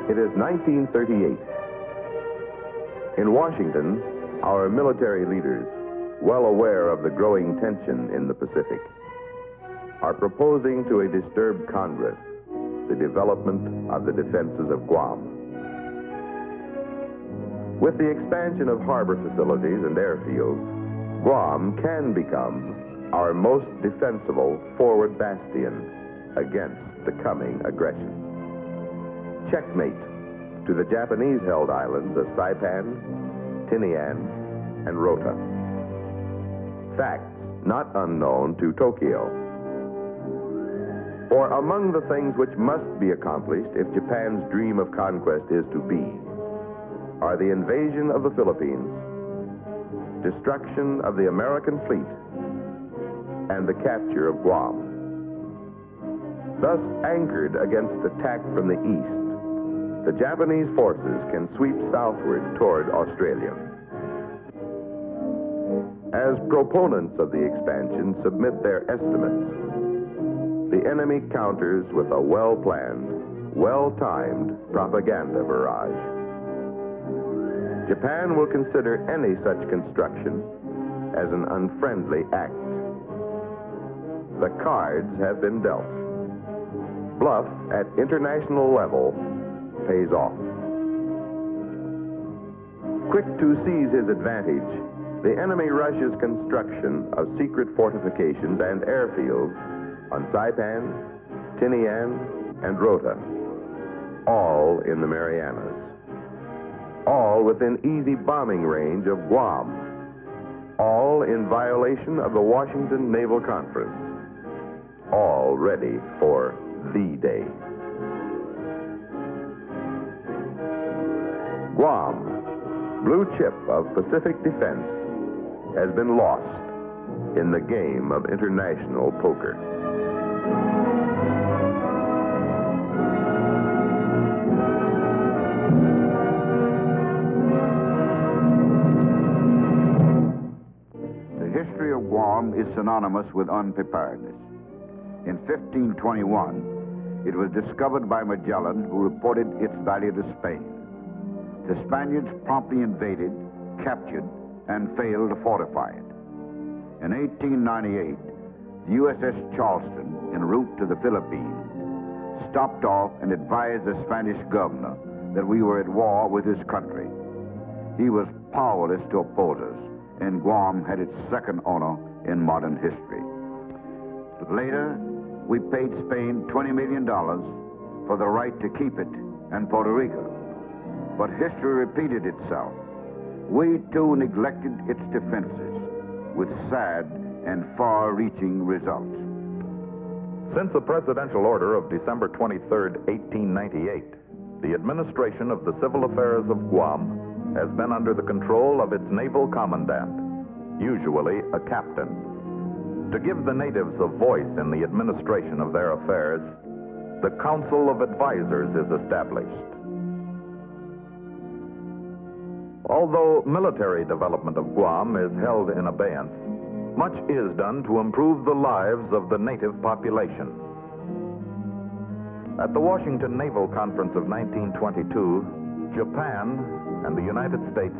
It is 1938. In Washington, our military leaders, well aware of the growing tension in the Pacific, are proposing to a disturbed Congress the development of the defenses of Guam. With the expansion of harbor facilities and airfields, Guam can become our most defensible forward bastion against the coming aggression. Checkmate to the Japanese-held islands of Saipan, Tinian, and Rota. Facts not unknown to Tokyo. For among the things which must be accomplished if Japan's dream of conquest is to be, are the invasion of the Philippines, destruction of the American fleet, and the capture of Guam. Thus anchored against attack from the east, the Japanese forces can sweep southward toward Australia. As proponents of the expansion submit their estimates, the enemy counters with a well-planned, well-timed propaganda barrage. Japan will consider any such construction as an unfriendly act. The cards have been dealt. Bluff at international level pays off. Quick to seize his advantage, the enemy rushes construction of secret fortifications and airfields on Saipan, Tinian, and Rota, all in the Marianas, all within easy bombing range of Guam, all in violation of the Washington Naval Conference, all ready for the day. Guam, blue chip of Pacific defense, has been lost in the game of international poker. The history of Guam is synonymous with unpreparedness. In 1521, it was discovered by Magellan, who reported its value to Spain. The Spaniards promptly invaded, captured, and failed to fortify it. In 1898, the USS Charleston, en route to the Philippines, stopped off and advised the Spanish governor that we were at war with his country. He was powerless to oppose us, and Guam had its second owner in modern history. Later, we paid Spain $20 million for the right to keep it and Puerto Rico. But history repeated itself. We too neglected its defenses with sad and far-reaching results. Since the presidential order of December 23, 1898, the administration of the civil affairs of Guam has been under the control of its naval commandant, usually a captain. To give the natives a voice in the administration of their affairs, the Council of Advisors is established. Although military development of Guam is held in abeyance, much is done to improve the lives of the native population. At the Washington Naval Conference of 1922, Japan and the United States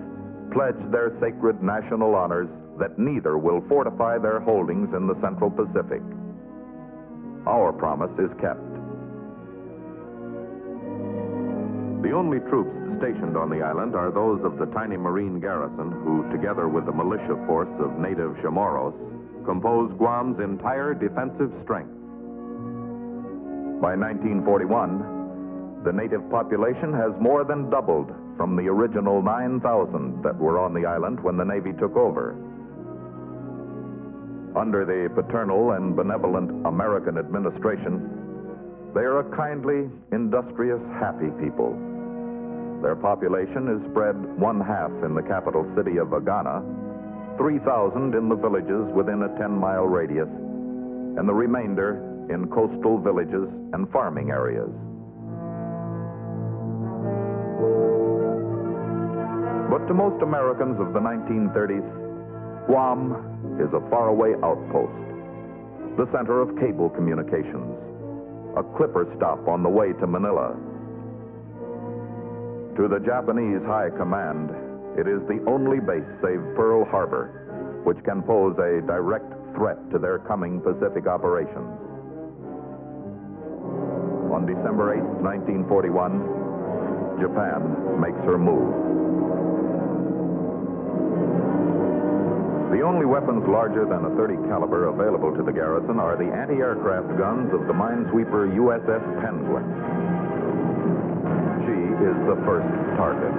pledged their sacred national honors that neither will fortify their holdings in the Central Pacific. Our promise is kept. The only troops stationed on the island are those of the tiny Marine garrison who, together with the militia force of native Chamorros, compose Guam's entire defensive strength. By 1941, the native population has more than doubled from the original 9,000 that were on the island when the Navy took over. Under the paternal and benevolent American administration, they are a kindly, industrious, happy people. Their population is spread 1/2 in the capital city of Agana, 3,000 in the villages within a 10-mile radius, and the remainder in coastal villages and farming areas. But to most Americans of the 1930s, Guam is a faraway outpost, the center of cable communications, a clipper stop on the way to Manila. To the Japanese High Command, it is the only base save Pearl Harbor which can pose a direct threat to their coming Pacific operations. On December 8, 1941, Japan makes her move. The only weapons larger than a .30 caliber available to the garrison are the anti-aircraft guns of the minesweeper USS Penguin. She is the first target.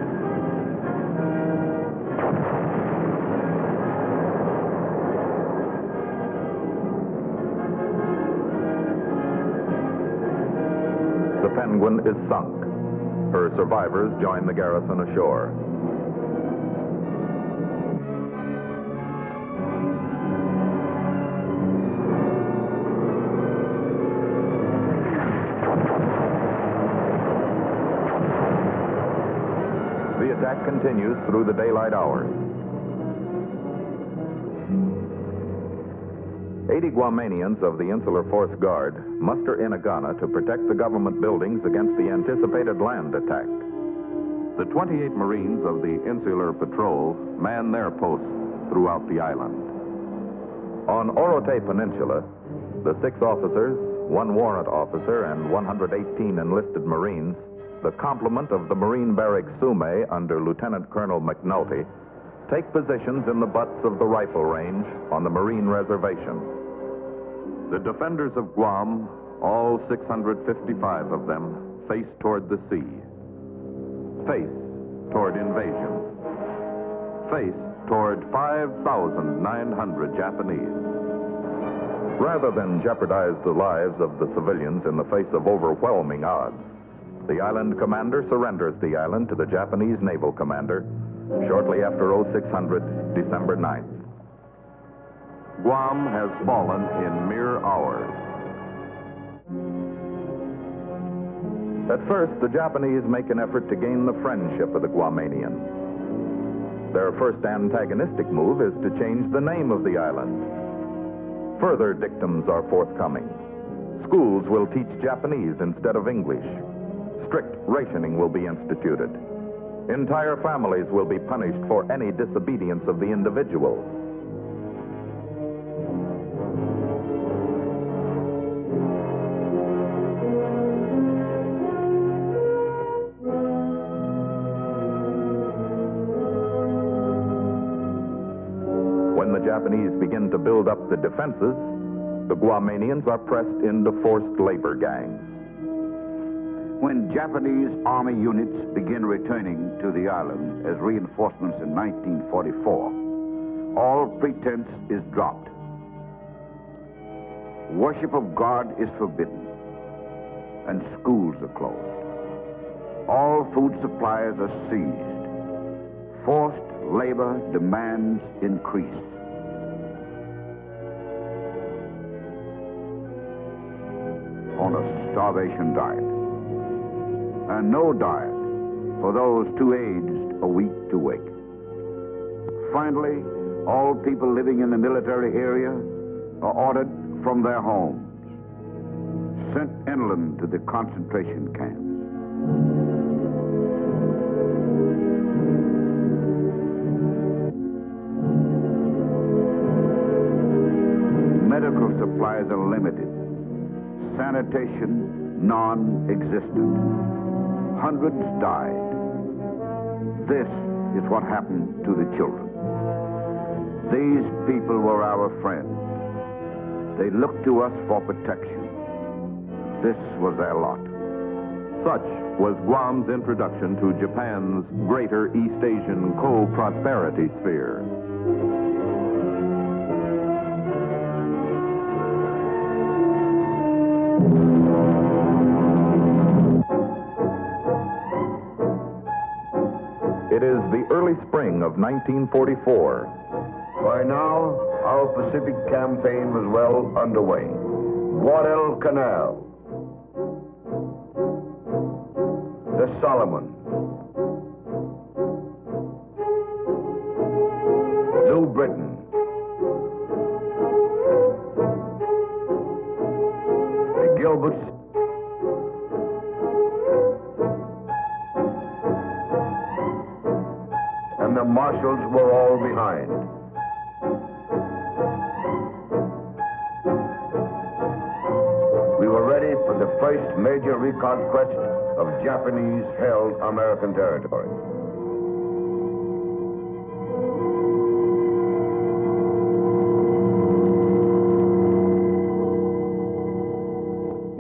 The Penguin is sunk. Her survivors join the garrison ashore. The attack continues through the daylight hours. 80 Guamanians of the Insular Force Guard muster in Agana to protect the government buildings against the anticipated land attack. The 28 Marines of the Insular Patrol man their posts throughout the island. On Orote Peninsula, the 6 officers, 1 warrant officer, and 118 enlisted Marines, the complement of the Marine Barracks Sume under Lieutenant Colonel McNulty, take positions in the butts of the rifle range on the Marine Reservation. The defenders of Guam, all 655 of them, face toward the sea. Face toward invasion. Face toward 5,900 Japanese. Rather than jeopardize the lives of the civilians in the face of overwhelming odds, the island commander surrenders the island to the Japanese naval commander shortly after 0600, December 9th. Guam has fallen in mere hours. At first, the Japanese make an effort to gain the friendship of the Guamanians. Their first antagonistic move is to change the name of the island. Further dictums are forthcoming. Schools will teach Japanese instead of English. Strict rationing will be instituted. Entire families will be punished for any disobedience of the individual. When the Japanese begin to build up the defenses, the Guamanians are pressed into forced labor gangs. When Japanese army units begin returning to the island as reinforcements in 1944, all pretense is dropped. Worship of God is forbidden, and schools are closed. All food supplies are seized. Forced labor demands increase. On a starvation diet. And no diet for those too aged or weak to wake. Finally, all people living in the military area are ordered from their homes, sent inland to the concentration camps. Medical supplies are limited. Sanitation non-existent. Hundreds died. This is what happened to the children. These people were our friends. They looked to us for protection. This was their lot. Such was Guam's introduction to Japan's greater East Asian co-prosperity sphere. It is the early spring of 1944. By now, our Pacific campaign was well underway. Guadalcanal, the Solomon, New Britain, the Gilberts, marshals were all behind. We were ready for the first major reconquest of Japanese-held American territory.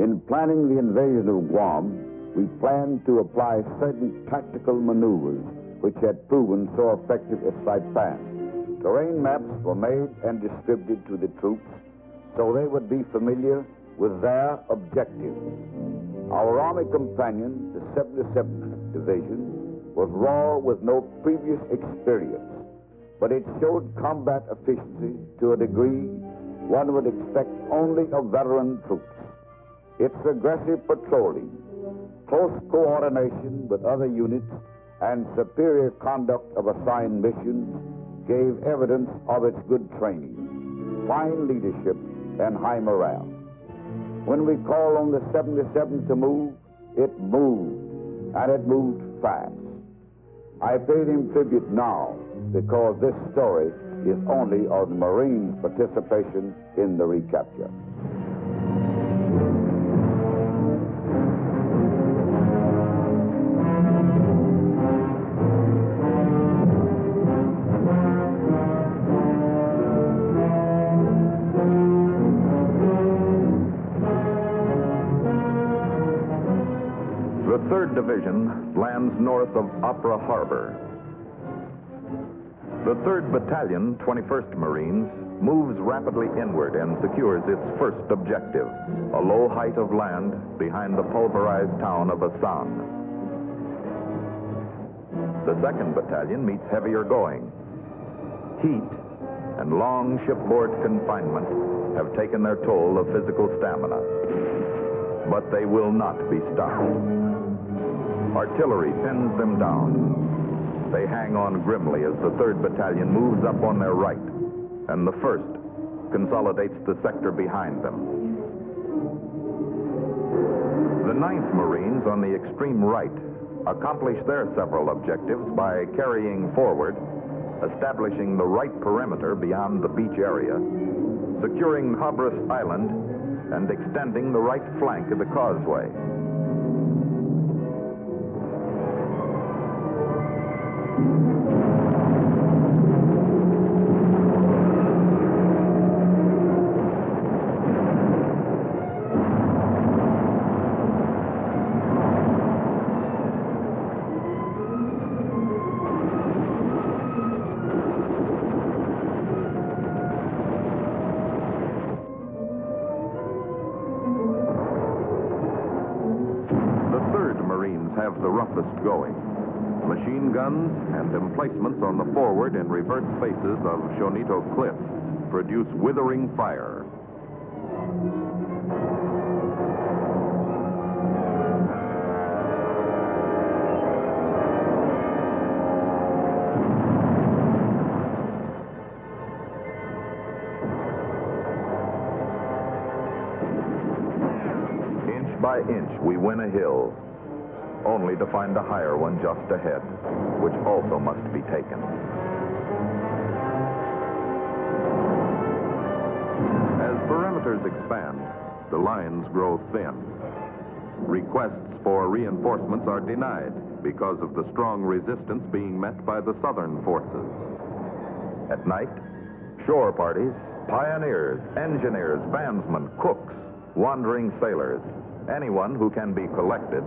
In planning the invasion of Guam, we planned to apply certain tactical maneuvers which had proven so effective at Saipan. Terrain maps were made and distributed to the troops so they would be familiar with their objectives. Our Army companion, the 77th Division, was raw with no previous experience, but it showed combat efficiency to a degree one would expect only of veteran troops. Its aggressive patrolling, close coordination with other units, and superior conduct of assigned missions gave evidence of its good training, fine leadership, and high morale. When we called on the 77th to move, it moved, and it moved fast. I paid him tribute now because this story is only of the Marines' participation in the recapture. The 3rd Division lands north of Opera Harbor. The 3rd Battalion, 21st Marines, moves rapidly inward and secures its first objective, a low height of land behind the pulverized town of Asan. The 2nd Battalion meets heavier going. Heat and long shipboard confinement have taken their toll of physical stamina, but they will not be stopped. Artillery pins them down. They hang on grimly as the 3rd Battalion moves up on their right, and the 1st consolidates the sector behind them. The 9th Marines on the extreme right accomplish their several objectives by carrying forward, establishing the right perimeter beyond the beach area, securing Habras Island, and extending the right flank of the causeway. Have the roughest going. Machine guns and emplacements on the forward and reverse faces of Shonito Cliff produce withering fire. Inch by inch, we win a hill, only to find a higher one just ahead, which also must be taken. As perimeters expand, the lines grow thin. Requests for reinforcements are denied because of the strong resistance being met by the Southern forces. At night, shore parties, pioneers, engineers, bandsmen, cooks, wandering sailors, anyone who can be collected,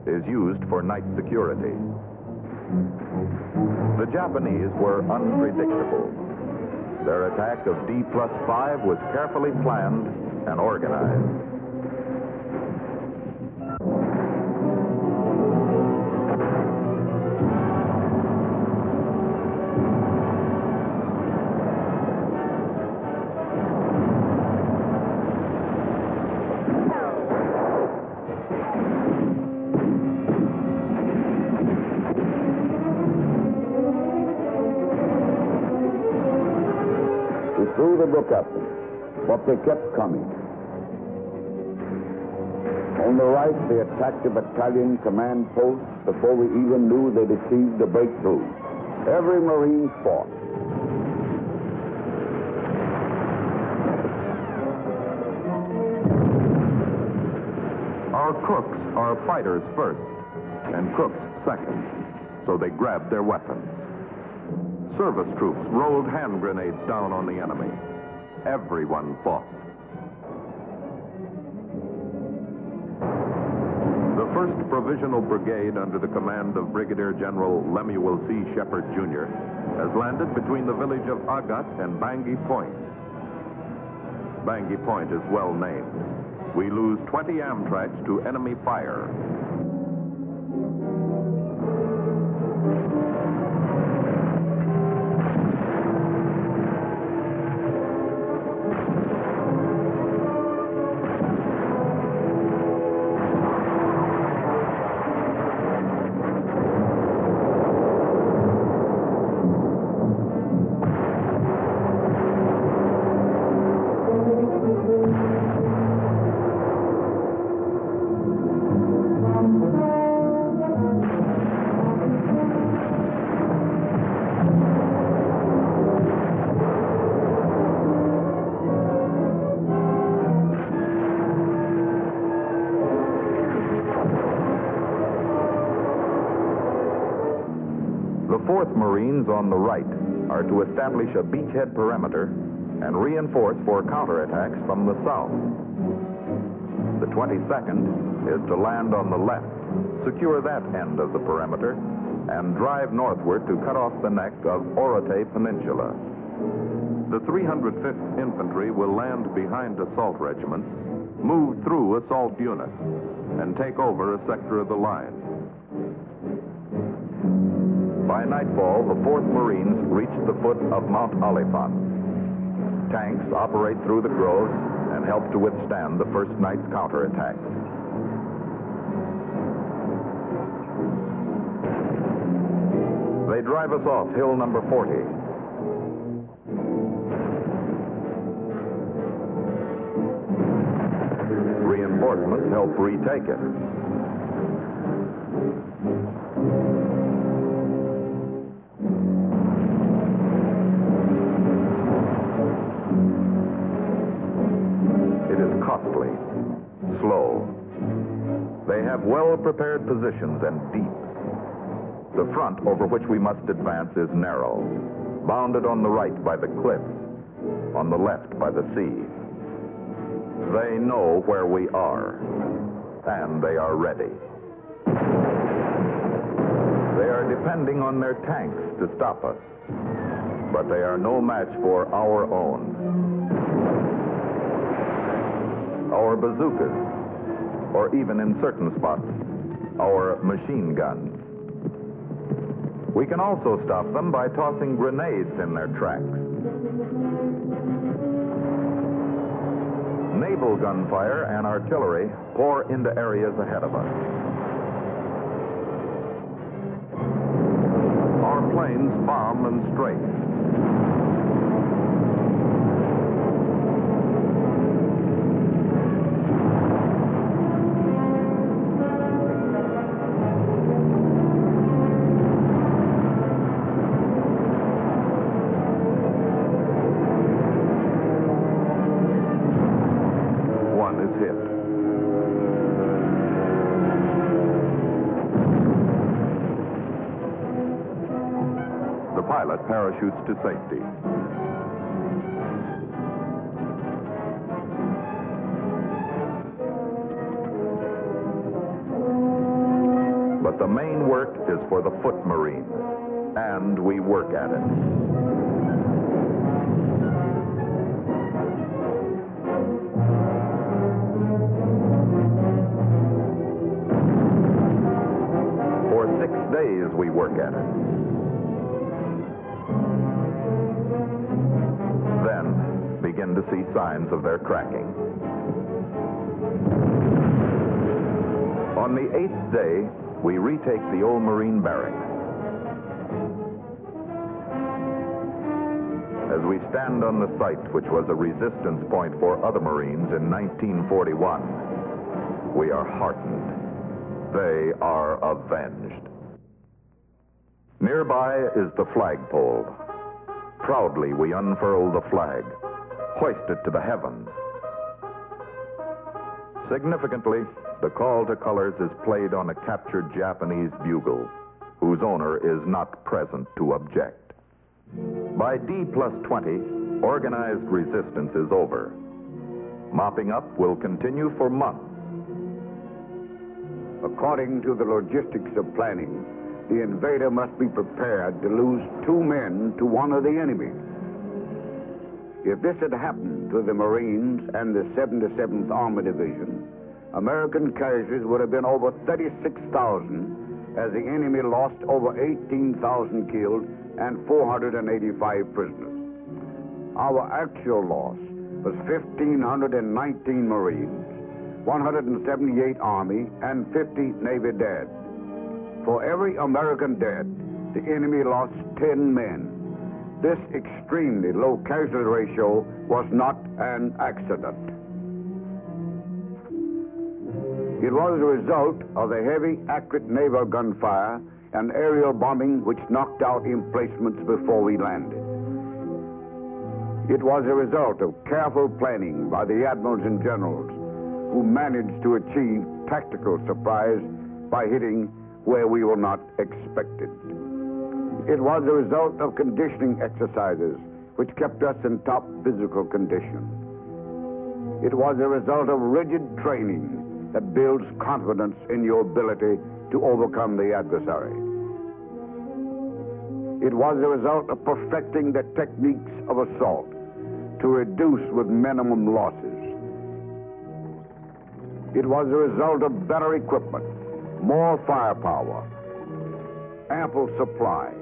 is used for night security. The Japanese were unpredictable. Their attack of D+5 was carefully planned and organized. Threw the book at them, but they kept coming. On the right, they attacked the battalion command post before we even knew they'd achieved the breakthrough. Every Marine fought. Our crooks are fighters first, and crooks second, so they grabbed their weapons. Service troops rolled hand grenades down on the enemy. Everyone fought. The 1st Provisional Brigade, under the command of Brigadier General Lemuel C. Shepard, Jr., has landed between the village of Agat and Bangui Point. Bangui Point is well named. We lose 20 Amtraks to enemy fire. The 4th Marines on the right are to establish a beachhead perimeter and reinforce for counterattacks from the south. The 22nd is to land on the left, secure that end of the perimeter, and drive northward to cut off the neck of Orate Peninsula. The 305th Infantry will land behind assault regiments, move through assault units, and take over a sector of the line. By nightfall, the 4th Marines reach the foot of Mount Oliphant. Tanks operate through the groves and help to withstand the first night's counterattacks. They drive us off hill number 40. Reinforcements help retake it. Costly, slow. They have well-prepared positions and deep. The front over which we must advance is narrow, bounded on the right by the cliffs, on the left by the sea. They know where we are, and they are ready. They are depending on their tanks to stop us, but they are no match for our own. Our bazookas, or even in certain spots, our machine guns. We can also stop them by tossing grenades in their tracks. Naval gunfire and artillery pour into areas ahead of us. Our planes bomb and strike. Parachutes to safety. But the main work is for the foot Marine, and we work at it. For 6 days we work at it. Begin to see signs of their cracking. On the 8th day, we retake the old Marine barracks. As we stand on the site which was a resistance point for other Marines in 1941, we are heartened. They are avenged. Nearby is the flagpole. Proudly we unfurl the flag, hoist it to the heavens. Significantly, the call to colors is played on a captured Japanese bugle, whose owner is not present to object. By D+20, organized resistance is over. Mopping up will continue for months. According to the logistics of planning, the invader must be prepared to lose 2 men to one of the enemy. If this had happened to the Marines and the 77th Army Division, American casualties would have been over 36,000, as the enemy lost over 18,000 killed and 485 prisoners. Our actual loss was 1,519 Marines, 178 Army, and 50 Navy dead. For every American dead, the enemy lost 10 men. This extremely low casualty ratio was not an accident. It was a result of the heavy, accurate naval gunfire and aerial bombing which knocked out emplacements before we landed. It was a result of careful planning by the admirals and generals who managed to achieve tactical surprise by hitting where we were not expected. It was a result of conditioning exercises which kept us in top physical condition. It was a result of rigid training that builds confidence in your ability to overcome the adversary. It was a result of perfecting the techniques of assault to reduce with minimum losses. It was a result of better equipment, more firepower, ample supply.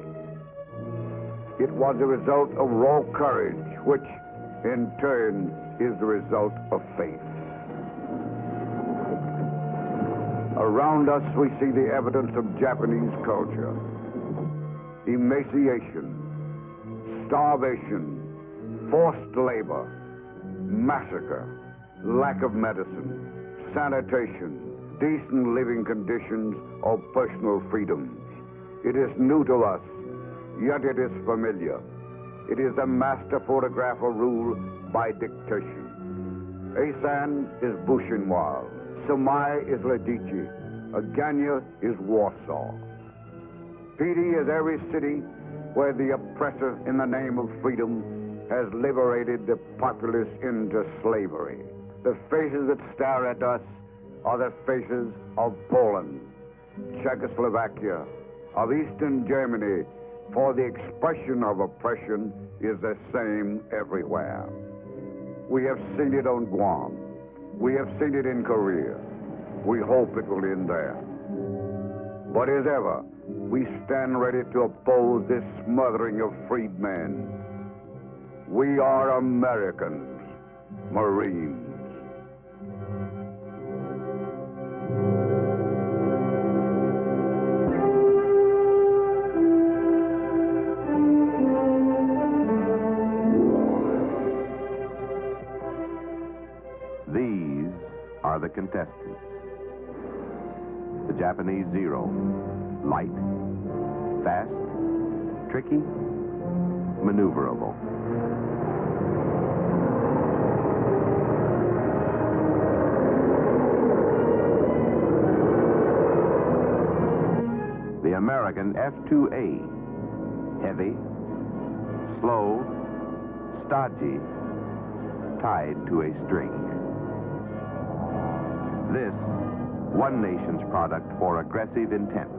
It was a result of raw courage, which in turn is the result of faith. Around us we see the evidence of Japanese culture. Emaciation, starvation, forced labor, massacre, lack of medicine, sanitation, decent living conditions, or personal freedoms. It is new to us, yet it is familiar. It is a master photograph of rule by dictation. Asan is Buchenwald, Samai is Medici, Agania is Warsaw. Petey is every city where the oppressor in the name of freedom has liberated the populace into slavery. The faces that stare at us are the faces of Poland, Czechoslovakia, of Eastern Germany, for the expression of oppression is the same everywhere. We have seen it on Guam. We have seen it in Korea. We hope it will end there. But as ever, we stand ready to oppose this smothering of freedmen. We are Americans, Marines. These are the contestants. The Japanese Zero. Light, fast, tricky, maneuverable. The American F-2A. Heavy, slow, stodgy, tied to a string. This, one nation's product for aggressive intent.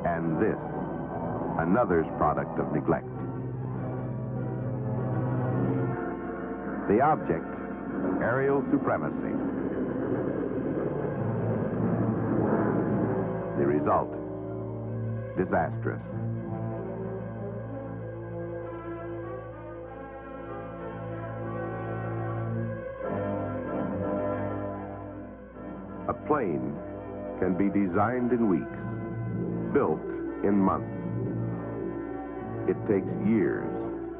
And this, another's product of neglect. The object, aerial supremacy. The result, disastrous. A plane can be designed in weeks, built in months. It takes years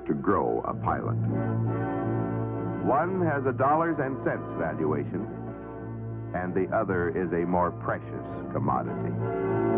to grow a pilot. One has a dollars and cents valuation, and the other is a more precious commodity.